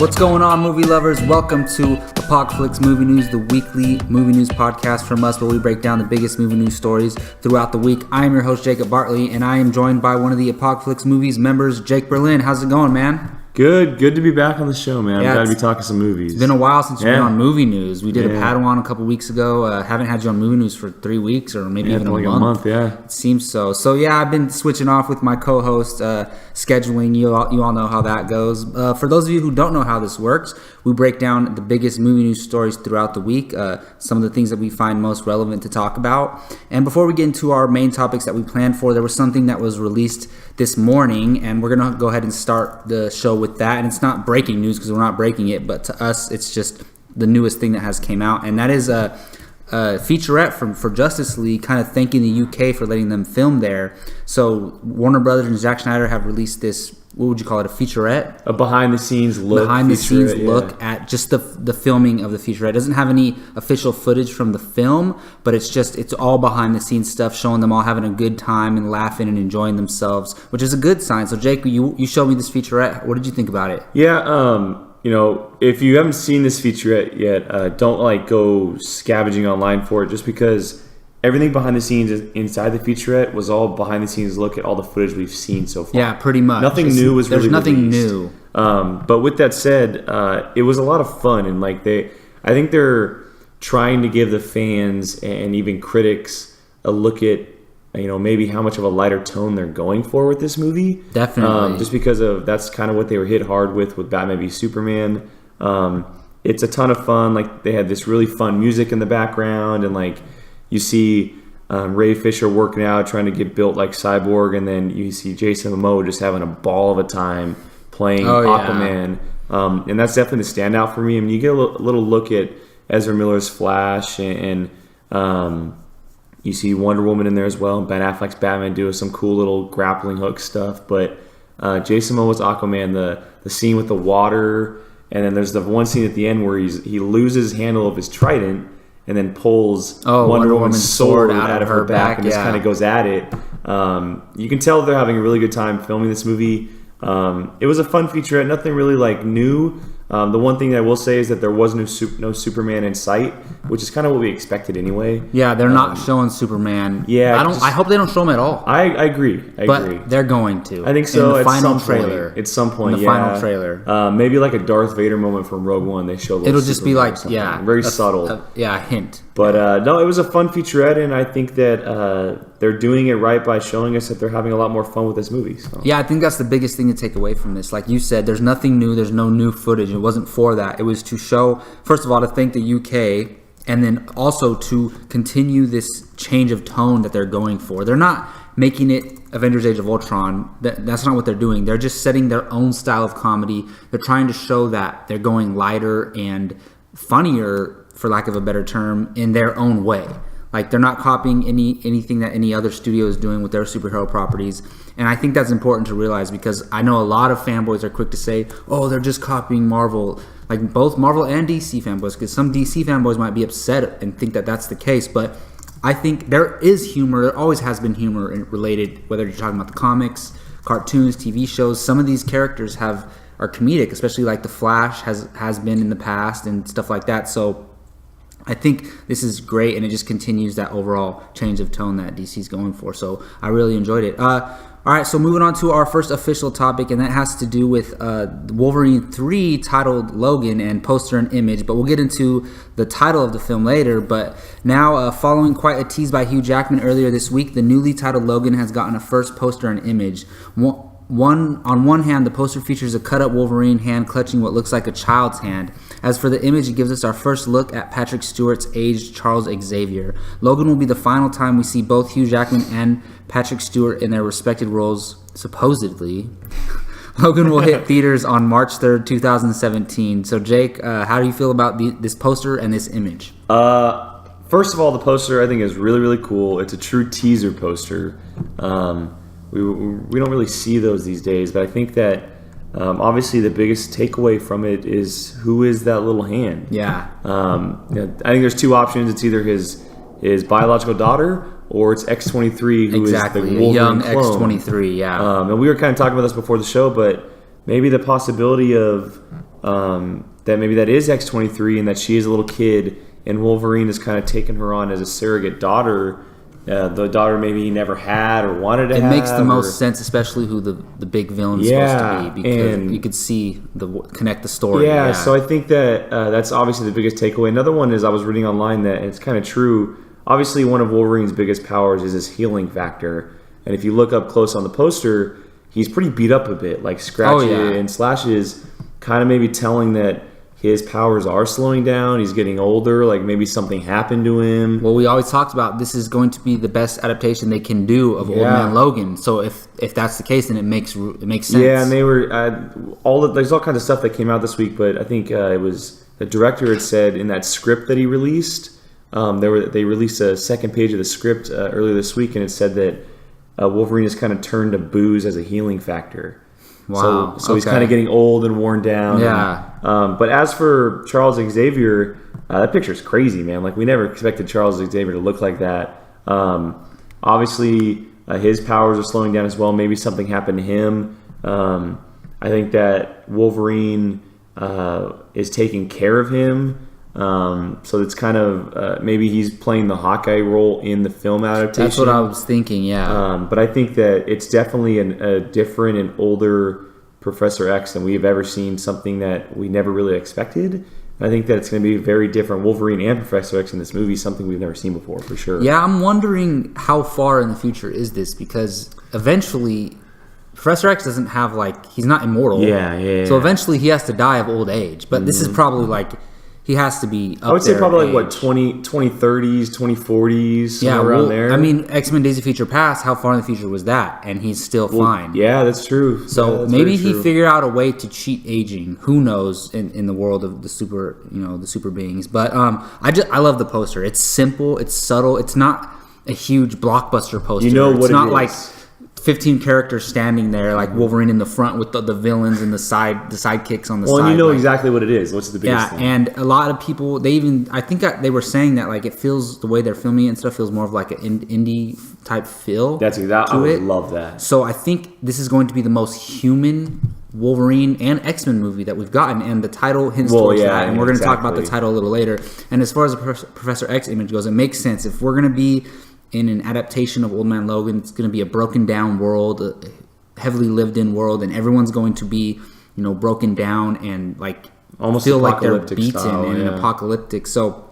What's going on, movie lovers? Welcome to Apocaflix Movie News, the weekly movie news podcast from us where we break down the biggest movie news stories throughout the week. I am your host, Jacob Bartley, and I am joined by one of the Apocaflix Movies members, Jake Berlin. How's it going, man? Good to be back on the show, man. I'm glad to be talking some movies. It's been a while since you've been on movie news. We did a Padawan a couple weeks ago. Haven't had you on movie news for 3 weeks or maybe even like a month. Yeah. It seems so. So yeah, I've been switching off with my co-host scheduling. You all know how that goes. For those of you who don't know how this works, we break down the biggest movie news stories throughout the week, some of the things that we find most relevant to talk about. And before we get into our main topics that we planned for, there was something that was released this morning, and we're going to go ahead and start the show with that. And it's not breaking news because we're not breaking it, but to us, it's just the newest thing that has came out. And that is a featurette for Justice League, kind of thanking the UK for letting them film there. So Warner Brothers and Zack Snyder have released this, what would you call it, a featurette? A behind-the-scenes look. Behind-the-scenes look at just the filming of the featurette. It doesn't have any official footage from the film, but it's all behind-the-scenes stuff, showing them all having a good time and laughing and enjoying themselves, which is a good sign. So, Jake, you showed me this featurette. What did you think about it? Yeah, if you haven't seen this featurette yet, don't go scavenging online for it, just because everything behind the scenes inside the featurette was all behind the scenes look at all the footage we've seen so far. Yeah, pretty much. Nothing new was really released. There's nothing new. But with that said, it was a lot of fun, and I think they're trying to give the fans and even critics a look at maybe how much of a lighter tone they're going for with this movie. Definitely. Just because that's kind of what they were hit hard with Batman v Superman. It's a ton of fun. They had this really fun music in the background, and you see Ray Fisher working out, trying to get built like Cyborg, and then you see Jason Momoa just having a ball of a time playing Aquaman. And that's definitely the standout for me. I mean, you get a little look at Ezra Miller's Flash, and you see Wonder Woman in there as well, and Ben Affleck's Batman doing some cool little grappling hook stuff. But Jason Momoa's Aquaman, the scene with the water, and then there's the one scene at the end where he loses handle of his trident and then pulls Wonder Woman's sword out of her back and just kind of goes at it. You can tell they're having a really good time filming this movie. It was a fun featurette, nothing really new. The one thing that I will say is that there was no Superman in sight, which is kind of what we expected anyway. Yeah, they're not showing Superman. Yeah, I hope they don't show him at all. I agree. But they're going to. I think so. In the final trailer. At some point, in the final trailer. Maybe like a Darth Vader moment from Rogue One. They show. It'll just Superman be very subtle. A hint. But no, it was a fun featurette, and I think that they're doing it right by showing us that they're having a lot more fun with this movie. So. Yeah, I think that's the biggest thing to take away from this. Like you said, there's nothing new. There's no new footage. It wasn't for that. It was to show, first of all, to thank the UK, and then also to continue this change of tone that they're going for. They're not making it Avengers Age of Ultron. That's not what they're doing. They're just setting their own style of comedy. They're trying to show that they're going lighter and funnier, for lack of a better term, in their own way. They're not copying anything that any other studio is doing with their superhero properties. And I think that's important to realize, because I know a lot of fanboys are quick to say, oh, they're just copying Marvel. Both Marvel and DC fanboys, because some DC fanboys might be upset and think that that's the case. But I think there is humor. There always has been humor related, whether you're talking about the comics, cartoons, TV shows. Some of these characters are comedic, especially like the Flash has been in the past and stuff like that. So I think this is great, and it just continues that overall change of tone that DC's going for. So I really enjoyed it. All right, so moving on to our first official topic, and that has to do with Wolverine 3, titled Logan, and poster and image. But we'll get into the title of the film later. But now, following quite a tease by Hugh Jackman earlier this week, the newly titled Logan has gotten a first poster and image. On one hand, the poster features a cut-up Wolverine hand clutching what looks like a child's hand. As for the image, it gives us our first look at Patrick Stewart's aged Charles Xavier. Logan will be the final time we see both Hugh Jackman and Patrick Stewart in their respected roles, supposedly. Logan will hit theaters on March 3rd, 2017. So, Jake, how do you feel about this poster and this image? First of all, the poster I think is really, really cool. It's a true teaser poster. We don't really see those these days, but I think that obviously the biggest takeaway from it is, who is that little hand? Yeah. I think there's two options. It's either his biological daughter, or it's X-23, who is the Wolverine young clone. X-23, yeah. And we were kind of talking about this before the show, but maybe the possibility of that maybe that is X-23 and that she is a little kid, and Wolverine has kind of taken her on as a surrogate daughter. The daughter maybe he never had or wanted to have. It makes the most sense, especially who the big villain is supposed to be, because you could see connect the story. Yeah, so I think that that's obviously the biggest takeaway. Another one is I was reading online that, and it's kind of true, obviously one of Wolverine's biggest powers is his healing factor. And if you look up close on the poster, he's pretty beat up a bit, like scratches and slashes, kind of maybe telling that his powers are slowing down. He's getting older. Like maybe something happened to him. Well, we always talked about this is going to be the best adaptation they can do of Old Man Logan. So if that's the case, then it makes sense. Yeah, and they were there's all kinds of stuff that came out this week, but I think it was the director had said in that script that he released. They released a second page of the script earlier this week, and it said that Wolverine has kind of turned to booze as a healing factor. Wow. So he's kind of getting old and worn down. Yeah. But as for Charles Xavier, that picture's crazy, man. Like, we never expected Charles Xavier to look like that. Obviously, his powers are slowing down as well. Maybe something happened to him. I think that Wolverine is taking care of him. So it's kind of maybe he's playing the Hawkeye role in the film adaptation. That's what I was thinking, yeah. But I think that it's definitely a different and older Professor X than we've ever seen, something that we never really expected. I think that it's going to be very different. Wolverine and Professor X in this movie, something we've never seen before, for sure. Yeah, I'm wondering how far in the future is this, because eventually Professor X doesn't have, like, he's not immortal. Yeah. So eventually he has to die of old age. But this is probably like, he has to be up I would say there probably in like, age. 2030s, 2040s, somewhere around there. I mean, X-Men Days of Future Past, how far in the future was that? And he's still fine. Yeah, that's true. So that's maybe very he true. figured out a way to cheat aging. Who knows in the world of the super beings. But I love the poster. It's simple, it's subtle, it's not a huge blockbuster poster. You know what it's not it is. like 15 characters standing there, like Wolverine in the front with the villains and the sidekicks on the side. Well, and you know like, exactly what it is. What's the biggest thing? and a lot of people, they were saying that, like, it feels, the way they're filming it and stuff feels more of like an indie type feel. I would love that. So I think this is going to be the most human Wolverine and X-Men movie that we've gotten, and the title hints towards that, and we're going to talk about the title a little later. And as far as the Professor X image goes, it makes sense. If we're going to be in an adaptation of Old Man Logan, it's going to be a broken down world, a heavily lived in world, and everyone's going to be, broken down and like almost feel like they're beaten style, and apocalyptic. So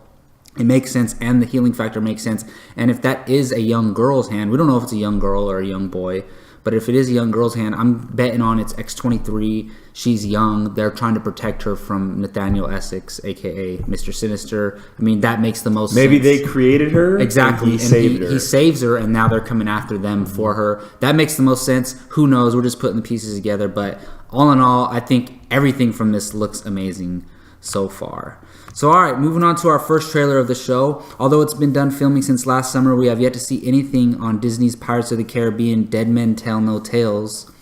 it makes sense, and the healing factor makes sense. And if that is a young girl's hand, we don't know if it's a young girl or a young boy, but if it is a young girl's hand, I'm betting on it's X-23. She's young. They're trying to protect her from Nathaniel Essex, a.k.a. Mr. Sinister. I mean, that makes the most sense. Maybe they created her. Exactly. And he saved her. He saves her, and now they're coming after them for her. That makes the most sense. Who knows? We're just putting the pieces together. But all in all, I think everything from this looks amazing so far. So, all right, moving on to our first trailer of the show. Although it's been done filming since last summer, we have yet to see anything on Disney's Pirates of the Caribbean Dead Men Tell No Tales.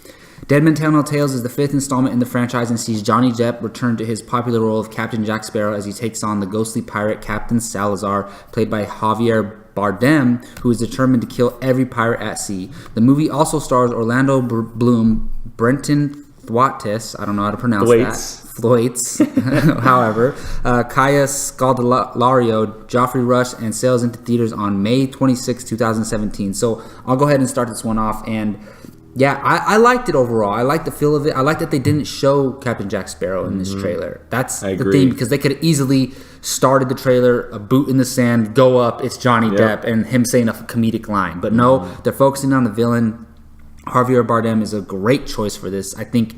Dead Men Tell No Tales is the fifth installment in the franchise and sees Johnny Depp return to his popular role of Captain Jack Sparrow as he takes on the ghostly pirate Captain Salazar, played by Javier Bardem, who is determined to kill every pirate at sea. The movie also stars Orlando Bloom, Brenton Thwaites, I don't know how to pronounce that. Thwaites, however, Kaya Scodelario, Joffrey Rush, and sails into theaters on May 26, 2017. So I'll go ahead and start this one off. And yeah, I liked it overall. I liked the feel of it. I liked that they didn't show Captain Jack Sparrow in this trailer. That's the thing, because they could have easily started the trailer, a boot in the sand, go up, it's Johnny Depp, and him saying a comedic line. But no, they're focusing on the villain. Javier Bardem is a great choice for this. I think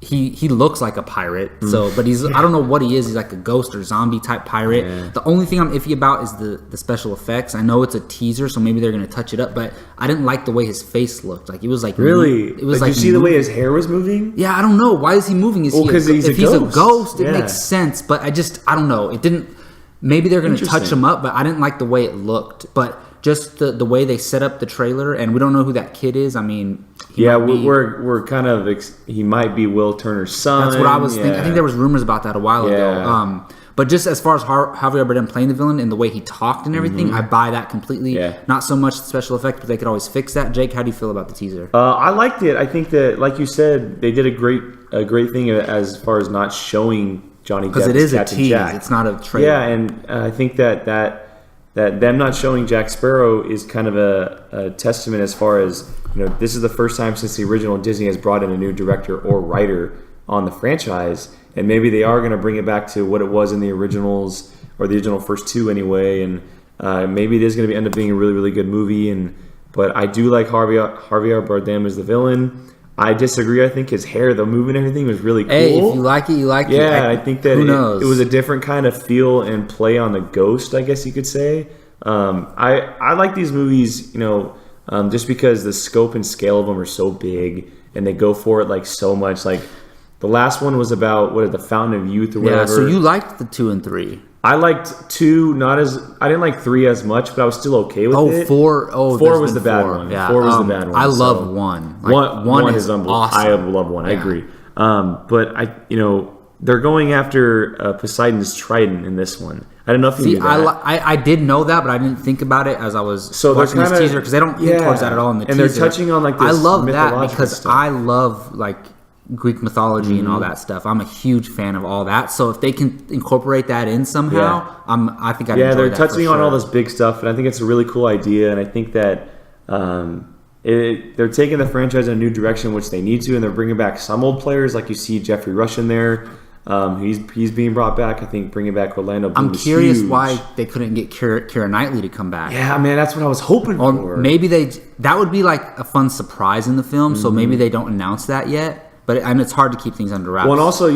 he looks like a pirate, but he's I don't know what he is. He's like a ghost or zombie type pirate. Yeah. The only thing I'm iffy about is the special effects. I know it's a teaser, so maybe they're gonna touch it up, but I didn't like the way his face looked. Like, it was like, really, it was like you see moving. the way his hair was moving. Yeah, I don't know, why is he moving? Is because if he's a ghost, it yeah. makes sense. But I don't know. It didn't. Maybe they're gonna touch him up, but I didn't like the way it looked. But just the way they set up the trailer, and we don't know who that kid is. I mean, we're kind of he might be Will Turner's son. That's what I was thinking. I think there was rumors about that a while ago. But just as far as Javier Bardem playing the villain and the way he talked and everything, I buy that completely. Yeah. Not so much the special effects, but they could always fix that. Jake, how do you feel about the teaser? I liked it. I think that, like you said, they did a great thing as far as not showing Johnny Depp because it is Captain a tease. Jack. It's not a trailer. Yeah, and I think that them not showing Jack Sparrow is kind of a testament as far as, this is the first time since the original Disney has brought in a new director or writer on the franchise, and maybe they are going to bring it back to what it was in the originals, or the original first two anyway, and maybe it is going to end up being a really, really good movie. But I do like Javier Bardem as the villain. I disagree. I think his hair, the movement, and everything was really cool. Hey, if you like it, you like it. Yeah, I think that who knows? It was a different kind of feel and play on the ghost, I guess you could say. I like these movies, just because the scope and scale of them are so big, and they go for it like so much. Like the last one was about the Fountain of Youth or whatever. Yeah, so you liked the 2 and 3. I liked 2, I didn't like 3 as much, but I was still okay with it. 4 was the bad one. Yeah. 4 was the bad one. I love 1. Like, 1 is unbelievable. Awesome. I love 1. Yeah. I agree. But they're going after Poseidon's trident in this one. I don't know if you knew that. I did know that, but I didn't think about it as I was watching this teaser, because they don't hint towards that at all in the teaser. And they're touching on like this I love that because stuff. I love like Greek mythology and all that stuff. I'm a huge fan of all that. So if they can incorporate that in somehow, I think I'd enjoy that. They're touching on all this big stuff, and I think it's a really cool idea. And I think that they're taking the franchise in a new direction, which they need to, and they're bringing back some old players, like you see Jeffrey Rush in there. He's being brought back. I think bringing back Orlando Bloom. I'm curious why they couldn't get Keira Knightley to come back. Yeah, man, that's what I was hoping for. Or maybe that would be like a fun surprise in the film. So maybe they don't announce that yet. But it's hard to keep things under wraps. Well, and also,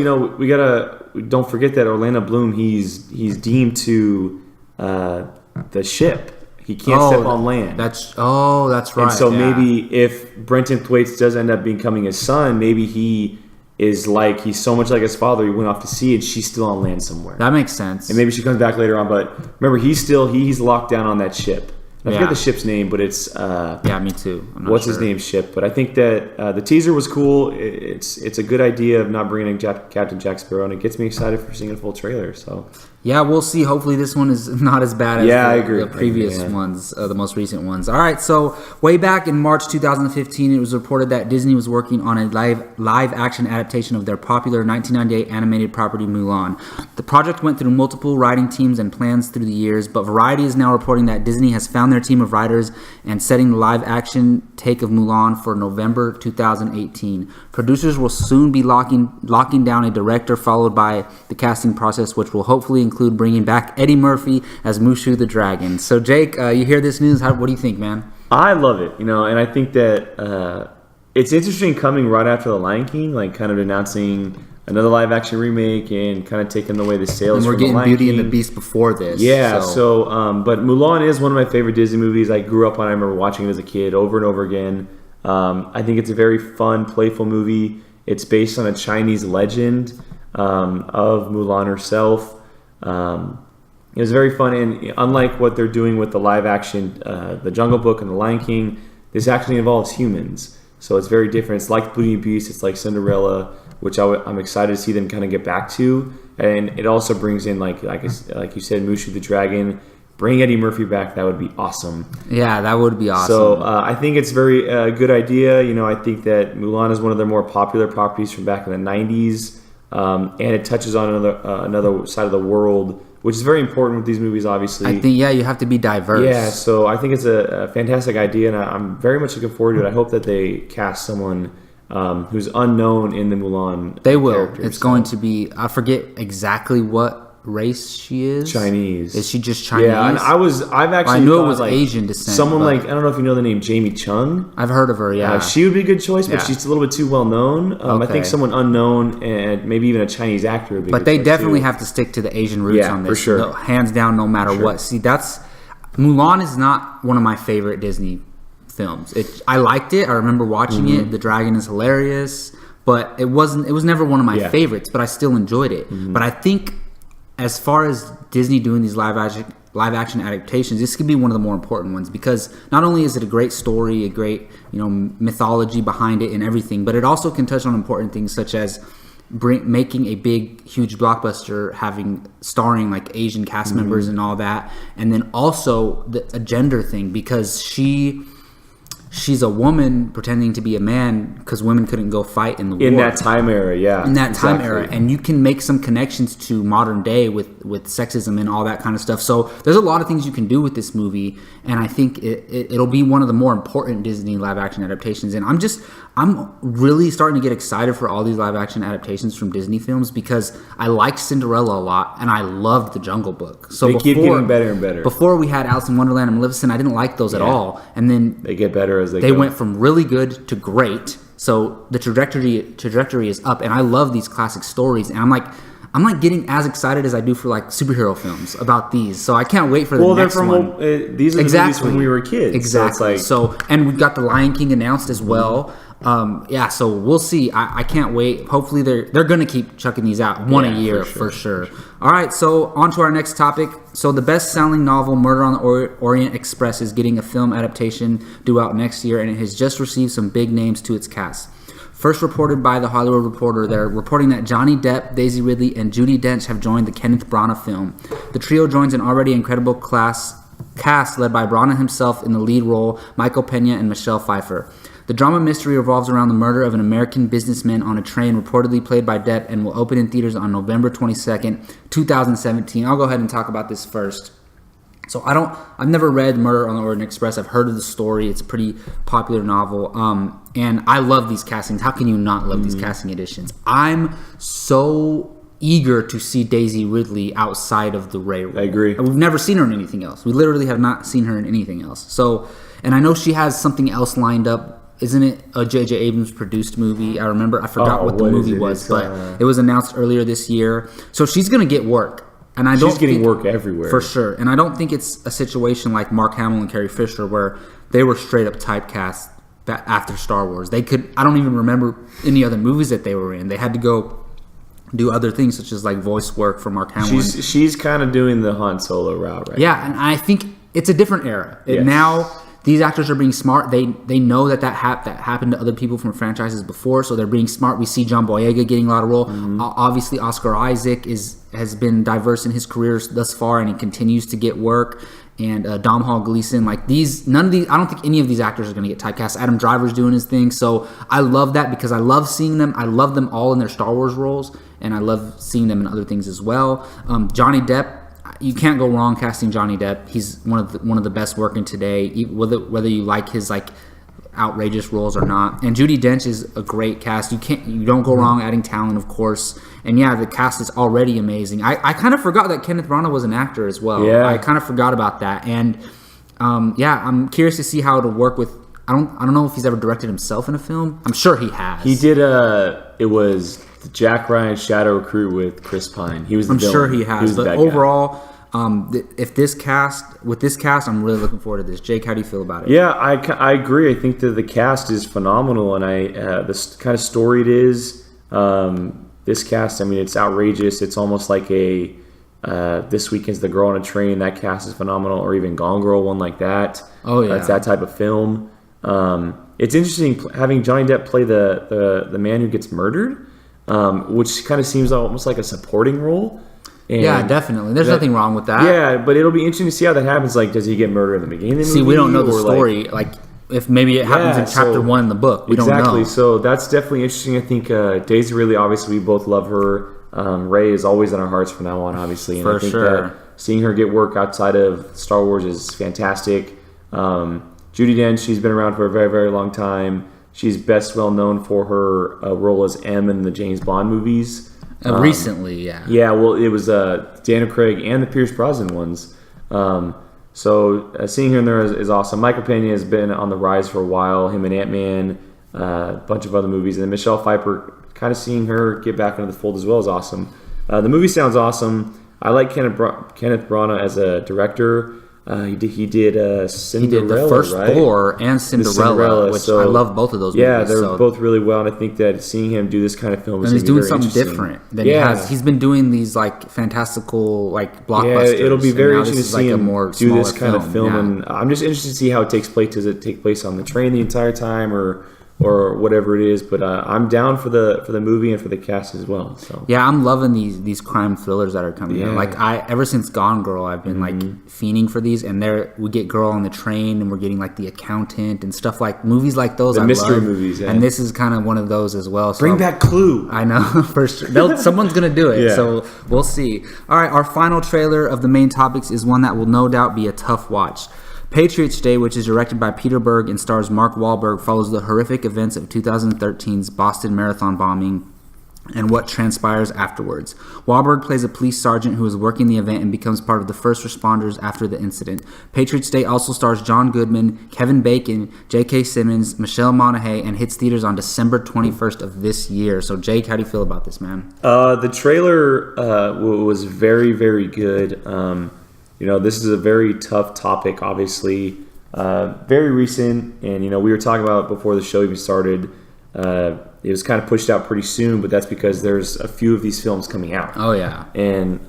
don't forget that Orlando Bloom, he's deemed to the ship. He can't step on land. That's right. And so maybe if Brenton Thwaites does end up becoming his son, maybe he's so much like his father, he went off to sea and she's still on land somewhere. That makes sense. And maybe she comes back later on, but remember, he's locked down on that ship. I forget the ship's name, but it's me too. I'm not what's sure. his name ship? But I think that the teaser was cool. It's a good idea of not bringing in Captain Jack Sparrow, and it gets me excited for seeing a full trailer. So yeah, we'll see. Hopefully, this one is not as bad as I agree. the previous ones, the most recent ones. All right, so way back in March 2015, it was reported that Disney was working on a live action adaptation of their popular 1998 animated property Mulan. The project went through multiple writing teams and plans through the years, but Variety is now reporting that Disney has found their team of writers and setting the live action take of Mulan for November 2018. Producers will soon be locking down a director, followed by the casting process, which will hopefully include bringing back Eddie Murphy as Mushu the Dragon. So Jake, you hear this news? What do you think, man? I love it, and I think that it's interesting coming right after The Lion King, like kind of announcing another live action remake and kind of taking away the sales. And we're from getting The Lion Beauty King. and the Beast before this. Yeah, but Mulan is one of my favorite Disney movies. I grew up on it. I remember watching it as a kid over and over again. I think it's a very fun, playful movie. It's based on a Chinese legend of Mulan herself. It was very fun, and unlike what they're doing with the live action, The Jungle Book and The Lion King, this actually involves humans. So it's very different. It's like Beauty and the Beast. It's like Cinderella, which I'm excited to see them kind of get back to. And it also brings in, like you said, Mushu the Dragon. Bring Eddie Murphy back. That would be awesome. Yeah, that would be awesome. So I think it's very good idea. I think that Mulan is one of their more popular properties from back in the 90s. And it touches on another side of the world, which is very important with these movies, obviously. I think, you have to be diverse. Yeah, so I think it's a fantastic idea, and I'm very much looking forward to it. I hope that they cast someone who's unknown in the Mulan. They will. It's going to be, I forget exactly what race she is. Chinese. Is she just Chinese? Yeah, and I knew it was Asian descent. Someone I don't know if you know the name Jamie Chung. I've heard of her, yeah. She would be a good choice, but she's a little bit too well known. I think someone unknown and maybe even a Chinese actor would be But they definitely have to stick to the Asian roots on this. For sure. No, hands down, no matter what. See, Mulan is not one of my favorite Disney films. I liked it. I remember watching it. The dragon is hilarious, but it was never one of my favorites, but I still enjoyed it. But I think as far as Disney doing these live action adaptations, this could be one of the more important ones, because not only is it a great story, a great mythology behind it and everything, but it also can touch on important things such as making a big, huge blockbuster, starring like Asian cast members and all that, and then also a gender thing because she's a woman pretending to be a man because women couldn't go fight in the war. In that time era, yeah. In that time era. And you can make some connections to modern day with sexism and all that kind of stuff. So there's a lot of things you can do with this movie. And I think it'll be one of the more important Disney live action adaptations. And I'm really starting to get excited for all these live action adaptations from Disney films because I liked Cinderella a lot and I loved The Jungle Book. So they keep getting better and better. Before we had Alice in Wonderland and Maleficent, I didn't like those at all. And then they get better as they go. They went from really good to great. So the trajectory is up, and I love these classic stories. And I'm like getting as excited as I do for like superhero films about these. So I can't wait for the next one. These are the movies when we were kids. Exactly. And we've got the Lion King announced as well. So we'll see. I can't wait. Hopefully they're going to keep chucking these out one a year for sure. All right, so on to our next topic. So the best-selling novel Murder on the Orient Express is getting a film adaptation due out next year, and it has just received some big names to its cast. First reported by The Hollywood Reporter, they're reporting that Johnny Depp, Daisy Ridley, and Judi Dench have joined the Kenneth Branagh film. The trio joins an already incredible cast led by Branagh himself in the lead role, Michael Pena and Michelle Pfeiffer. The drama mystery revolves around the murder of an American businessman on a train, reportedly played by Depp, and will open in theaters on November 22nd, 2017. I'll go ahead and talk about this first. So I've never read Murder on the Orient Express. I've heard of the story. It's a pretty popular novel. And I love these castings. How can you not love these casting additions? I'm so eager to see Daisy Ridley outside of the Ray role. I agree. We've never seen her in anything else. We literally have not seen her in anything else. So, and I know she has something else lined up. Isn't it a J.J. Abrams produced movie? I forgot what the movie was, but it was announced earlier this year. So she's going to get work. And she's getting work everywhere. For sure. And I don't think it's a situation like Mark Hamill and Carrie Fisher where they were straight up typecast after Star Wars. I don't even remember any other movies that they were in. They had to go do other things such as like voice work for Mark Hamill. She's kind of doing the Han Solo route right now. And I think it's a different era. Yes. Now these actors are being smart. They know that happened to other people from franchises before, so they're being smart. We see John Boyega getting a lot of role. Obviously, Oscar Isaac has been diverse in his career thus far, and he continues to get work. And Domhnall Gleeson, I don't think any of these actors are going to get typecast. Adam Driver's doing his thing, so I love that because I love seeing them. I love them all in their Star Wars roles, and I love seeing them in other things as well. Johnny Depp. You can't go wrong casting Johnny Depp. He's one of the best working today, whether you like his outrageous roles or not. And Judi Dench is a great cast. You don't go wrong adding talent, of course. And the cast is already amazing. I kind of forgot that Kenneth Branagh was an actor as well. Yeah. I kind of forgot about that. And I'm curious to see how it'll work with. I don't know if he's ever directed himself in a film. I'm sure he has. He did. It was the Jack Ryan Shadow Recruit with Chris Pine. He was the villain. Sure he has. But overall, with this cast, I'm really looking forward to this. Jake, how do you feel about it? Yeah, I agree. I think that the cast is phenomenal, and this kind of story it is. This cast, it's outrageous. It's almost like This Weekend's the Girl on a Train. That cast is phenomenal, or even Gone Girl, one like that. Oh yeah, it's that type of film. It's interesting having Johnny Depp play the man who gets murdered, which kind of seems almost like a supporting role. And definitely. There's nothing wrong with that. Yeah, but it'll be interesting to see how that happens. Does he get murdered in the beginning of the movie? See, we don't know the story. If maybe it happens in chapter 1 in the book. We don't know. Exactly. So that's definitely interesting. I think Daisy Ridley, obviously, we both love her. Ray is always in our hearts from now on, obviously. And I think that seeing her get work outside of Star Wars is fantastic. Judi Dench, she's been around for a very, very long time. She's best well known for her role as M in the James Bond movies. Recently, yeah. Yeah, well, it was Daniel Craig and the Pierce Brosnan ones. So seeing her in there is awesome. Michael Pena has been on the rise for a while. Him and Ant-Man, a bunch of other movies. And then Michelle Pfeiffer, kind of seeing her get back into the fold as well is awesome. The movie sounds awesome. I like Kenneth Branagh as a director. He did Cinderella, he did the first right? Thor and Cinderella, which I love both of those movies. Yeah, they're both really well, and I think that seeing him do this kind of film is he's doing something different than he has. He's been doing these fantastical blockbusters. Yeah, it'll be very interesting to see him do this kind of film, yeah. and I'm just interested to see how it takes place. Does it take place on the train the entire time, or or whatever it is. But I'm down for the movie and for the cast as well. So yeah, I'm loving these crime thrillers that are coming out. Like ever since Gone Girl, I've been like fiending for these, and we get Girl on the Train, and we're getting like The Accountant and stuff like movies like those. The I mystery love. movies, and this is kind of one of those as well. So bring back Clue. I know for sure. Someone's gonna do it, so we'll see. All right, our final trailer of the main topics is one that will no doubt be a tough watch. Patriots Day, which is directed by Peter Berg and stars Mark Wahlberg, follows the horrific events of 2013's Boston Marathon bombing and what transpires afterwards. Wahlberg plays a police sergeant who is working the event and becomes part of the first responders after the incident. Patriots Day also stars John Goodman, Kevin Bacon, J.K. Simmons, Michelle Monaghan, and hits theaters on December 21st of this year. So, Jake, how do you feel about this, man? The trailer was very, very good. This is a very tough topic, obviously. Very recent, and, we were talking about it before the show even started. It was kind of pushed out pretty soon, but that's because there's a few of these films coming out. Oh, yeah. And,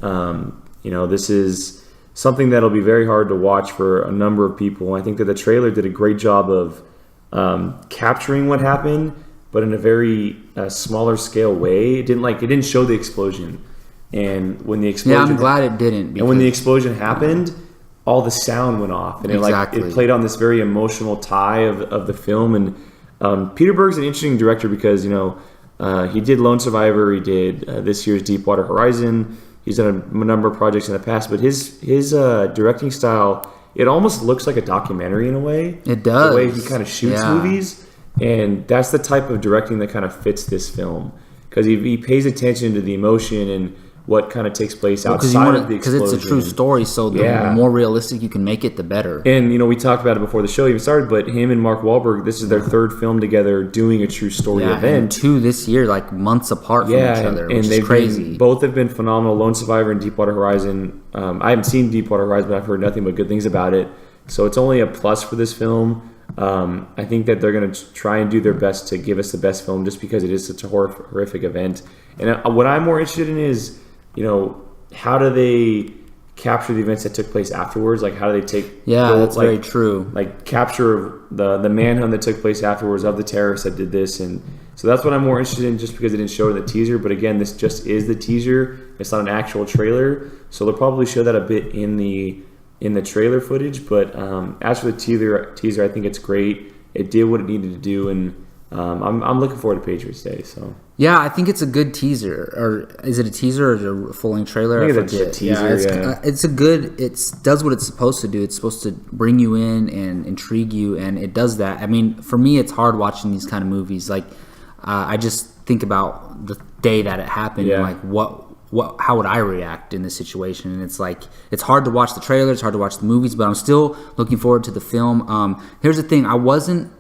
this is something that'll be very hard to watch for a number of people. I think that the trailer did a great job of capturing what happened, but in a very smaller scale way. It didn't show the explosion. And when the explosion, I'm glad it didn't. And when the explosion happened, all the sound went off, and it played on this very emotional tie of the film. And Peter Berg's an interesting director because he did Lone Survivor, he did this year's Deepwater Horizon. He's done a number of projects in the past, but his directing style, it almost looks like a documentary in a way. It does. The way he kind of shoots movies, and that's the type of directing that kind of fits this film because he pays attention to the emotion and what kind of takes place outside of the explosion. Because it's a true story, so the more realistic you can make it, the better. And, we talked about it before the show even started, but him and Mark Wahlberg, this is their third film together doing a true story event. And two this year, like months apart from each other, which is crazy. Both have been phenomenal. Lone Survivor and Deepwater Horizon. I haven't seen Deepwater Horizon, but I've heard nothing but good things about it. So it's only a plus for this film. I think that they're going to try and do their best to give us the best film just because it is such a horrific event. And what I'm more interested in is, how do they capture the events that took place afterwards? Like, how do they take... Yeah, that's very true. Like, capture the manhunt that took place afterwards of the terrorists that did this. And so that's what I'm more interested in just because it didn't show in the teaser. But again, this just is the teaser. It's not an actual trailer. So they'll probably show that a bit in the trailer footage. But as for the teaser, I think it's great. It did what it needed to do. And I'm looking forward to Patriots Day. So... Yeah, I think it's a good teaser. Or is it a teaser or is it a full-length trailer? I think it's a teaser, it's a good... It does what it's supposed to do. It's supposed to bring you in and intrigue you, and it does that. I mean, for me, it's hard watching these kind of movies. Like, I just think about the day that it happened and, like, how would I react in this situation? And it's like, it's hard to watch the trailer, it's hard to watch the movies, but I'm still looking forward to the film. Here's the thing, I wasn't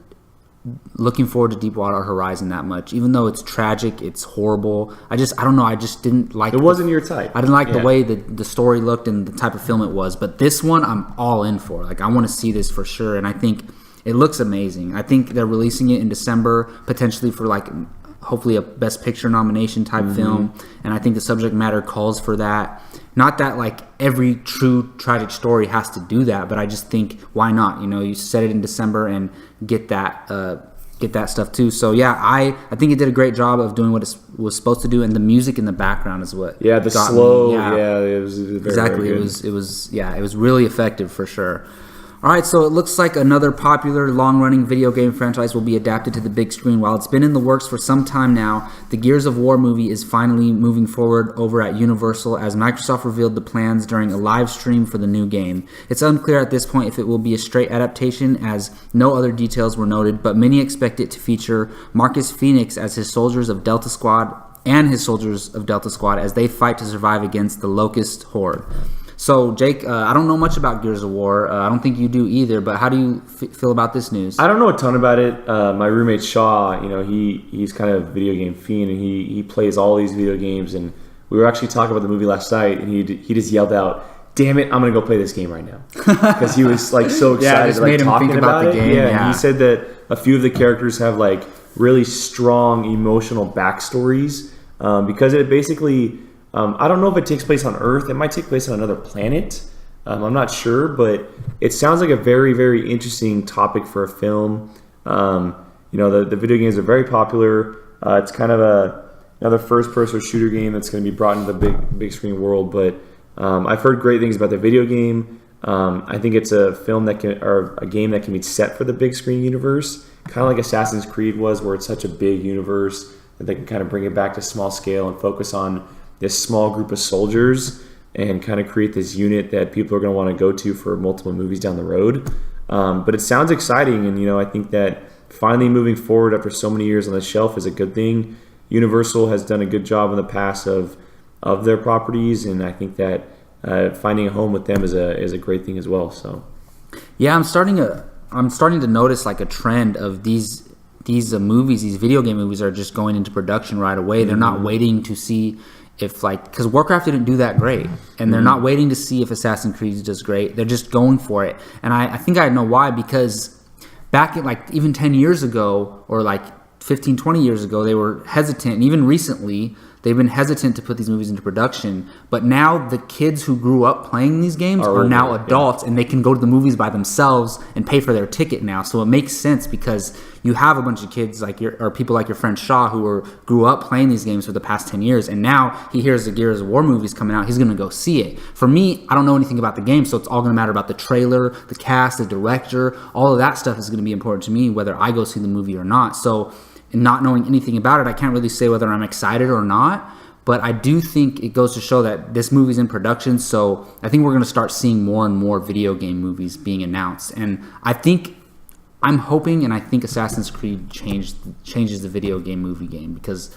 looking forward to Deepwater Horizon that much, even though it's tragic, it's horrible. I don't know, I just didn't like it. Wasn't your type. I didn't like the way the story looked and the type of film it was, but this one I'm all in for. Like, I want to see this for sure, and I think it looks amazing. I think they're releasing it in December, potentially for like hopefully a Best Picture nomination type film, and I think the subject matter calls for that. Not that like every true tragic story has to do that, but I just think why not? You set it in December and get that stuff too. So yeah, I think it did a great job of doing what it was supposed to do, and the music in the background is what the slow me. It was very, exactly. Very good. It was really effective for sure. All right, so it looks like another popular long-running video game franchise will be adapted to the big screen. While it's been in the works for some time now, the Gears of War movie is finally moving forward over at Universal as Microsoft revealed the plans during a live stream for the new game. It's unclear at this point if it will be a straight adaptation, as no other details were noted, but many expect it to feature Marcus Phoenix as his soldiers of Delta Squad as they fight to survive against the Locust Horde. So, Jake, I don't know much about Gears of War. I don't think you do either, but how do you feel about this news? I don't know a ton about it. My roommate Shaw, he's kind of a video game fiend, and he plays all these video games. And we were actually talking about the movie last night, and he just yelled out, "Damn it, I'm going to go play this game right now." Because he was like so excited, just made him talking think about the game. Yeah, and he said that a few of the characters have like really strong emotional backstories because it basically... I don't know if it takes place on Earth. It might take place on another planet. I'm not sure, but it sounds like a very, very interesting topic for a film. the video games are very popular. It's kind of another first-person shooter game that's going to be brought into the big screen world. But I've heard great things about the video game. I think it's a game that can be set for the big screen universe, kind of like Assassin's Creed was, where it's such a big universe that they can kind of bring it back to small scale and focus on this small group of soldiers and kind of create this unit that people are going to want to go to for multiple movies down the road. But it sounds exciting, and I think that finally moving forward after so many years on the shelf is a good thing. Universal has done a good job in the past of their properties, and I think that finding a home with them is a great thing as well. So, yeah, I'm starting to notice like a trend of these movies, these video game movies are just going into production right away. They're not waiting to see if because Warcraft didn't do that great, and they're not waiting to see if Assassin's Creed does great. They're just going for it, and I think I know why, because back in even 10 years ago or 15, 20 years ago, they were hesitant, and even recently they've been hesitant to put these movies into production. But now the kids who grew up playing these games are now adults, and they can go to the movies by themselves and pay for their ticket now. So it makes sense, because you have a bunch of kids or people like your friend Shaw who grew up playing these games for the past 10 years, and now he hears the Gears of War movies coming out. He's going to go see it. For me, I don't know anything about the game, so it's all going to matter about the trailer, the cast, the director. All of that stuff is going to be important to me, whether I go see the movie or not. So, and not knowing anything about it, I can't really say whether I'm excited or not. But I do think it goes to show that this movie's in production, so I think we're going to start seeing more and more video game movies being announced. And I'm hoping, and I think Assassin's Creed changes the video game movie game, because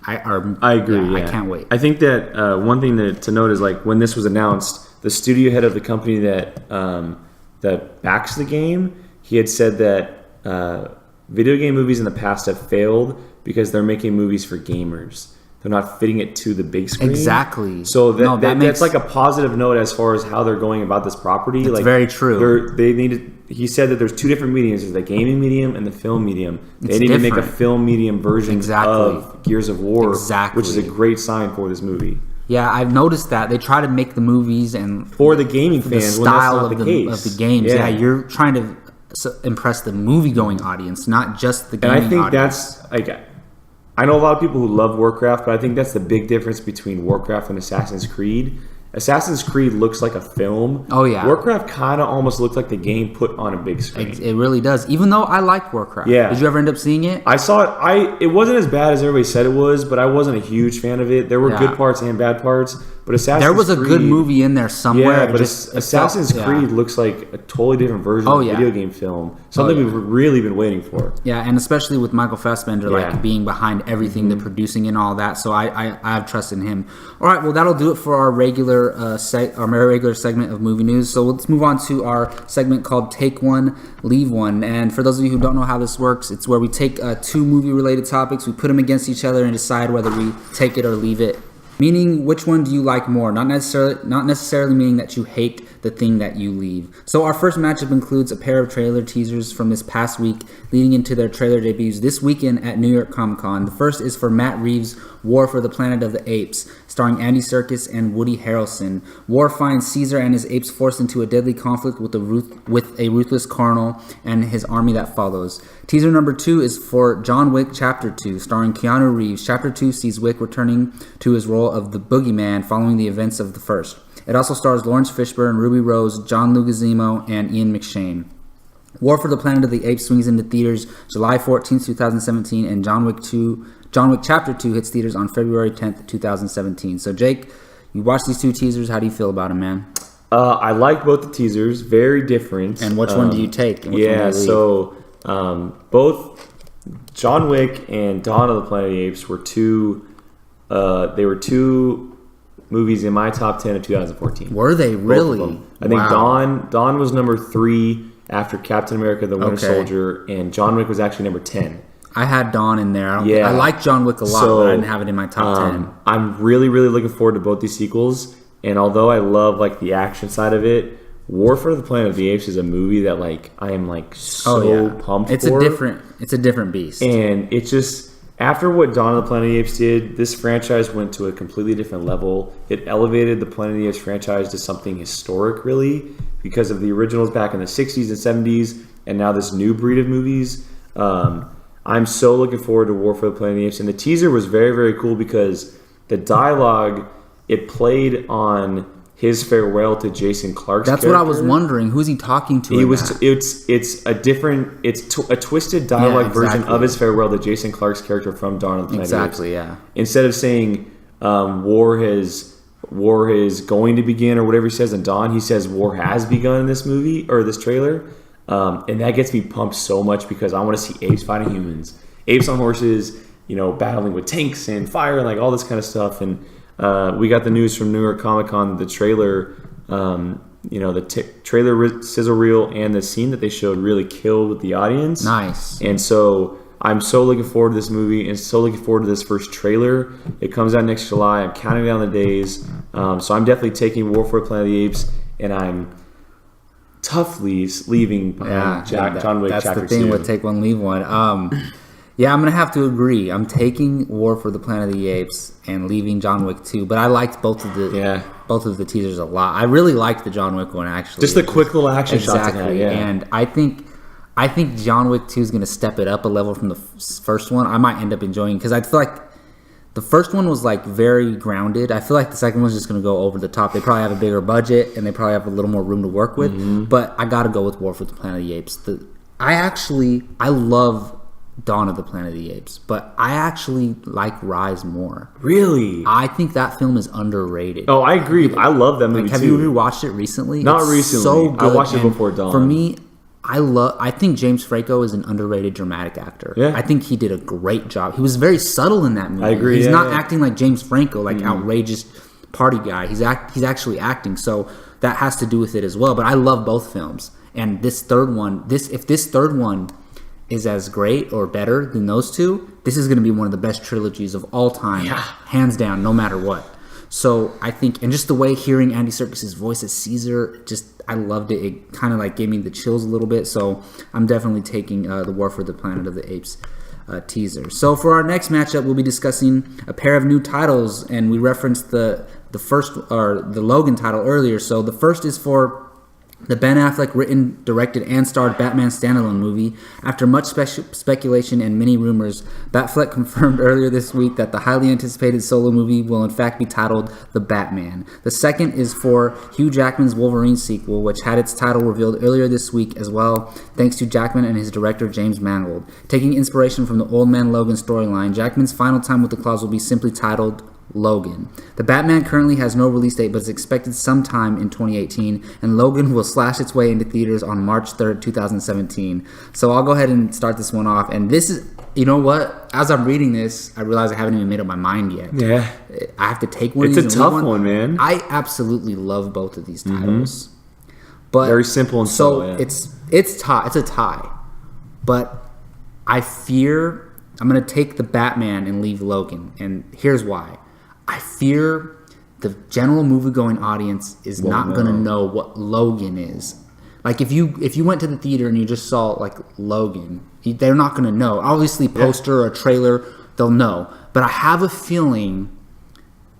I agree. Yeah, I can't wait. I think that one thing to note is when this was announced, the studio head of the company that backs the game, he had said that video game movies in the past have failed because they're making movies for gamers. They're not fitting it to the big screen. Exactly. So that's a positive note as far as how they're going about this property. That's very true. He said that there's two different mediums. There's the gaming medium and the film medium. They need to make a film medium version of Gears of War, which is a great sign for this movie. Yeah, I've noticed that. They try to make the movies and for the gaming fans, the style of the games. Yeah, you're trying to impress the movie-going audience, not just the gaming audience. And I think that's I know a lot of people who love Warcraft, but I think that's the big difference between Warcraft and Assassin's Creed. Assassin's Creed looks like a film. Oh, yeah. Warcraft kind of almost looks like the game put on a big screen. It really does. Even though I like Warcraft. Yeah. Did you ever end up seeing it? I saw it. It wasn't as bad as everybody said it was, but I wasn't a huge fan of it. There were good parts and bad parts. But there was a good movie in there somewhere. Yeah, but Assassin's Creed looks like a totally different version of a video game film. Something we've really been waiting for. Yeah, and especially with Michael Fassbender being behind everything, the producing and all that. So I have trust in him. All right, well, that'll do it for our regular segment of movie news. So let's move on to our segment called Take One, Leave One. And for those of you who don't know how this works, it's where we take two movie-related topics, we put them against each other, and decide whether we take it or leave it. Meaning, which one do you like more? Not necessarily meaning that you hate the thing that you leave. So our first matchup includes a pair of trailer teasers from this past week, leading into their trailer debuts this weekend at New York Comic Con. The first is for Matt Reeves' War for the Planet of the Apes, starring Andy Serkis and Woody Harrelson. War finds Caesar and his apes forced into a deadly conflict with a ruthless colonel and his army that follows. Teaser number 2 is for John Wick Chapter 2, starring Keanu Reeves. Chapter 2 sees Wick returning to his role of the Boogeyman following the events of the first. It also stars Lawrence Fishburne, Ruby Rose, John Leguizamo, and Ian McShane. War for the Planet of the Apes swings into theaters July 14, 2017, and John Wick Chapter 2 hits theaters on February 10th, 2017. So, Jake, you watched these two teasers. How do you feel about them, man? I like both the teasers. Very different. And which one do you take? And which one do you leave? So both John Wick and Dawn of the Planet of the Apes were two movies in my top 10 of 2014. Were they really? I think Dawn was number 3 after Captain America: The Winter Soldier, and John Wick was actually number 10. I had Dawn in there. I like John Wick a lot, but I didn't have it in my top 10. I'm really, really looking forward to both these sequels. And although I love the action side of it, War for the Planet of the Apes is a movie that I am pumped for. It's a different beast. And it's just, after what Dawn of the Planet of the Apes did, this franchise went to a completely different level. It elevated the Planet of the Apes franchise to something historic, really, because of the originals back in the 60s and 70s, and now this new breed of movies. I'm so looking forward to War for the Planet of the Apes. And the teaser was very, very cool because the dialogue, it played on his farewell to Jason Clarke's That's character. what I was wondering. Who's he talking to? It's a twisted dialogue version of his farewell to Jason Clarke's character from Dawn of the Planet of the Apes. Exactly, yeah. Instead of saying war is going to begin or whatever he says in Dawn, he says war has begun in this movie or this trailer. And that gets me pumped so much because I want to see apes fighting humans. Apes on horses, battling with tanks and fire and like all this kind of stuff. And we got the news from New York Comic Con, the trailer, trailer sizzle reel and the scene that they showed really killed with the audience. Nice. And so I'm so looking forward to this movie and so looking forward to this first trailer. It comes out next July. I'm counting down the days. So I'm definitely taking War for the Planet of the Apes, and I'm toughly leaving behind John Wick That's Chapter the thing 2. with take one, leave one. Yeah, I'm going to have to agree. I'm taking War for the Planet of the Apes and leaving John Wick 2, but I liked both of the teasers a lot. I really liked the John Wick one, actually. Just the quick little action shots. Exactly, and I think John Wick 2 is going to step it up a level from the first one. I might end up enjoying because I feel like the first one was like very grounded. I feel like the second one's just going to go over the top. They probably have a bigger budget and they probably have a little more room to work with. Mm-hmm. But I got to go with War for the Planet of the Apes. I love Dawn of the Planet of the Apes, but I actually like Rise more. Really? I think that film is underrated. Oh, I agree. I love that movie too. Have you rewatched it recently? Not recently. So good. I watched it before Dawn. For me, I think James Franco is an underrated dramatic actor. Yeah. I think he did a great job. He was very subtle in that movie. I agree. He's not acting like James Franco, like outrageous party guy. He's actually acting, so that has to do with it as well. But I love both films. And this third one, if this third one is as great or better than those two, this is going to be one of the best trilogies of all time, hands down, no matter what. So I think, and just the way hearing Andy Serkis's voice as Caesar, I loved it. It kind of like gave me the chills a little bit. So I'm definitely taking the War for the Planet of the Apes teaser. So for our next matchup, we'll be discussing a pair of new titles, and we referenced the first, or the Logan title earlier. So the first is for the Ben Affleck written, directed, and starred Batman standalone movie. After much speculation and many rumors, Batfleck confirmed earlier this week that the highly anticipated solo movie will in fact be titled The Batman. The second is for Hugh Jackman's Wolverine sequel, which had its title revealed earlier this week as well, thanks to Jackman and his director James Mangold. Taking inspiration from the Old Man Logan storyline, Jackman's final time with the Claws will be simply titled Logan. The Batman currently has no release date, but is expected sometime in 2018, and Logan will slash its way into theaters on March 3rd, 2017. So I'll go ahead and start this one off. And this is, you know what? As I'm reading this, I realize I haven't even made up my mind yet. Yeah. I have to take one of these. It's a tough one, man. I absolutely love both of these titles. Mm-hmm. But very simple and so yeah. It's a tie. But I fear I'm going to take the Batman and leave Logan. And here's why. I fear the general movie-going audience is not going to know what Logan is. Like, if you went to the theater and you just saw, like, Logan, they're not going to know. Obviously, poster or trailer, they'll know. But I have a feeling,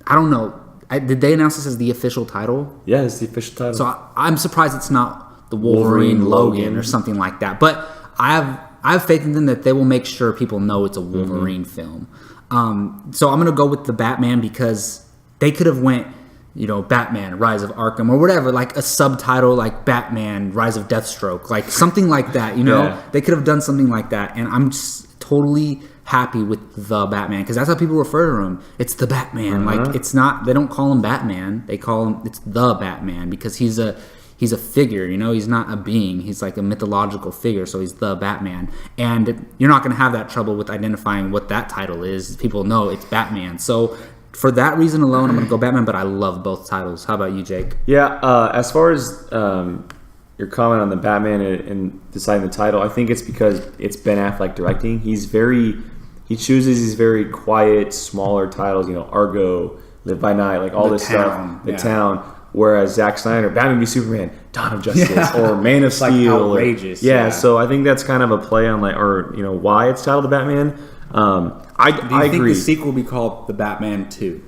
I don't know, did they announce this as the official title? Yeah, it's the official title. So I'm surprised it's not the Wolverine Logan or something like that. But I have faith in them that they will make sure people know it's a Wolverine film. So I'm going to go with the Batman because they could have went, Batman, Rise of Arkham or whatever, like a subtitle like Batman, Rise of Deathstroke, like something like that, Yeah. They could have done something like that. And I'm just totally happy with the Batman because that's how people refer to him. It's the Batman. Like, it's not, they don't call him Batman. They call him, it's the Batman because he's a figure, he's not a being. He's like a mythological figure, so he's the Batman. And you're not going to have that trouble with identifying what that title is. People know it's Batman. So for that reason alone, I'm going to go Batman, but I love both titles. How about you, Jake? Yeah, as far as your comment on the Batman and deciding the title, I think it's because it's Ben Affleck directing. He chooses these very quiet, smaller titles, Argo, Live by Night, like all this stuff. The Town. Whereas Zack Snyder, Batman v Superman, Dawn of Justice, or Man of Steel, like outrageous. So I think that's kind of a play on why it's titled The Batman. I Do you agree. think the sequel will be called The Batman 2?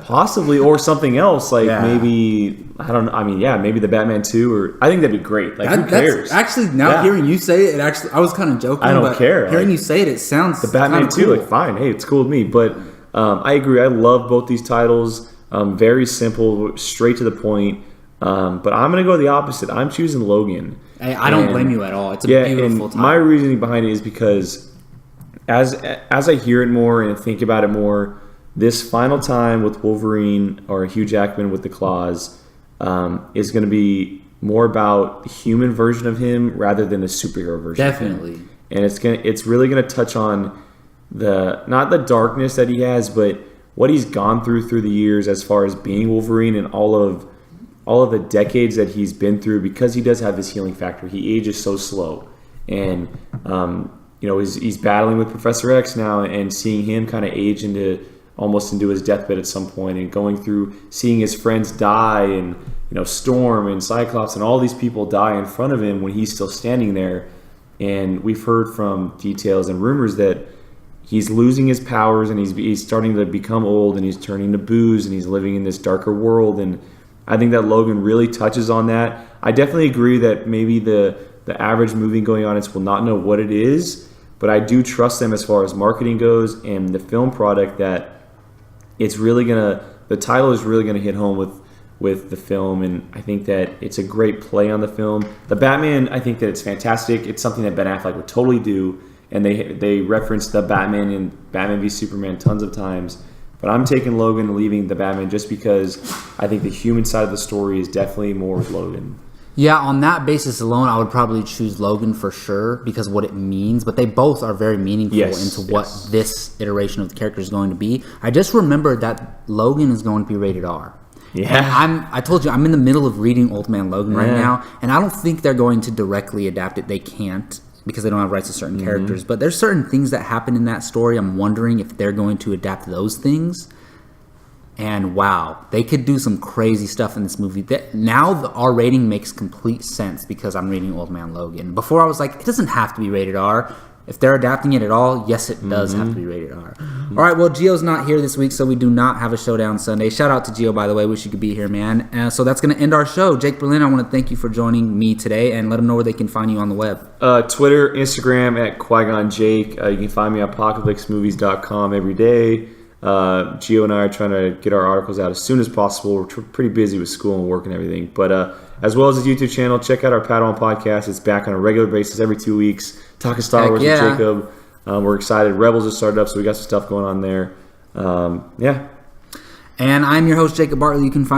Possibly, or something else, like Yeah. maybe, I don't know. I mean, yeah, maybe the Batman 2, or I think that'd be great. Like, who cares? Actually, now Yeah. hearing you say it, I was kind of joking. I don't but care. Hearing Like, you say it, it sounds the Batman 2, cool. like, fine. Hey, it's cool with me. But I agree. I love both these titles. Very simple, straight to the point. But I'm going to go the opposite. I'm choosing Logan. I don't blame you at all. It's a beautiful and title. my reasoning behind it is because as I hear it more and think about it more, this final time with Wolverine or Hugh Jackman with the claws is going to be more about the human version of him rather than a superhero version. Definitely. Of him. And it's really going to touch on not the darkness that he has, but what he's gone through the years as far as being Wolverine and all of the decades that he's been through, because he does have this healing factor. He ages so slow, and he's battling with Professor X now, and seeing him kind of age almost into his deathbed at some point, and going through seeing his friends die, and Storm and Cyclops and all these people die in front of him when he's still standing there. And we've heard from details and rumors that he's losing his powers, and he's starting to become old, and he's turning to booze, and he's living in this darker world. And I think that Logan really touches on that. I definitely agree that maybe the average movie-going audience will not know what it is, but I do trust them as far as marketing goes and the film product, that the title is really gonna hit home with the film, and I think that it's a great play on the film. The Batman, I think that it's fantastic. It's something that Ben Affleck would totally do, and they reference the Batman in Batman v Superman tons of times. But I'm taking Logan and leaving the Batman just because I think the human side of the story is definitely more with Logan. Yeah, on that basis alone, I would probably choose Logan for sure because of what it means. But they both are very meaningful into what this iteration of the character is going to be. I just remembered that Logan is going to be rated R. Yeah. And I told you, I'm in the middle of reading Old Man Logan right now, and I don't think they're going to directly adapt it. They can't, because they don't have rights to certain characters. But there's certain things that happen in that story. I'm wondering if they're going to adapt those things. And wow, they could do some crazy stuff in this movie. Now the R rating makes complete sense because I'm reading Old Man Logan. Before I was like, it doesn't have to be rated R. If they're adapting it at all, yes, it does have to be rated R. All right, well, Gio's not here this week, so we do not have a Showdown Sunday. Shout out to Gio, by the way. Wish you could be here, man. So that's going to end our show. Jake Berlin, I want to thank you for joining me today, and let them know where they can find you on the web. Twitter, Instagram at Qui-Gon Jake. You can find me at Apocaflixmovies.com every day. Gio and I are trying to get our articles out as soon as possible. We're pretty busy with school and work and everything. But as well as his YouTube channel, check out our Padawan podcast. It's back on a regular basis every 2 weeks. Talking Star Wars with Jacob. We're excited. Rebels has started up, so we got some stuff going on there. And I'm your host, Jacob Bartley. You can find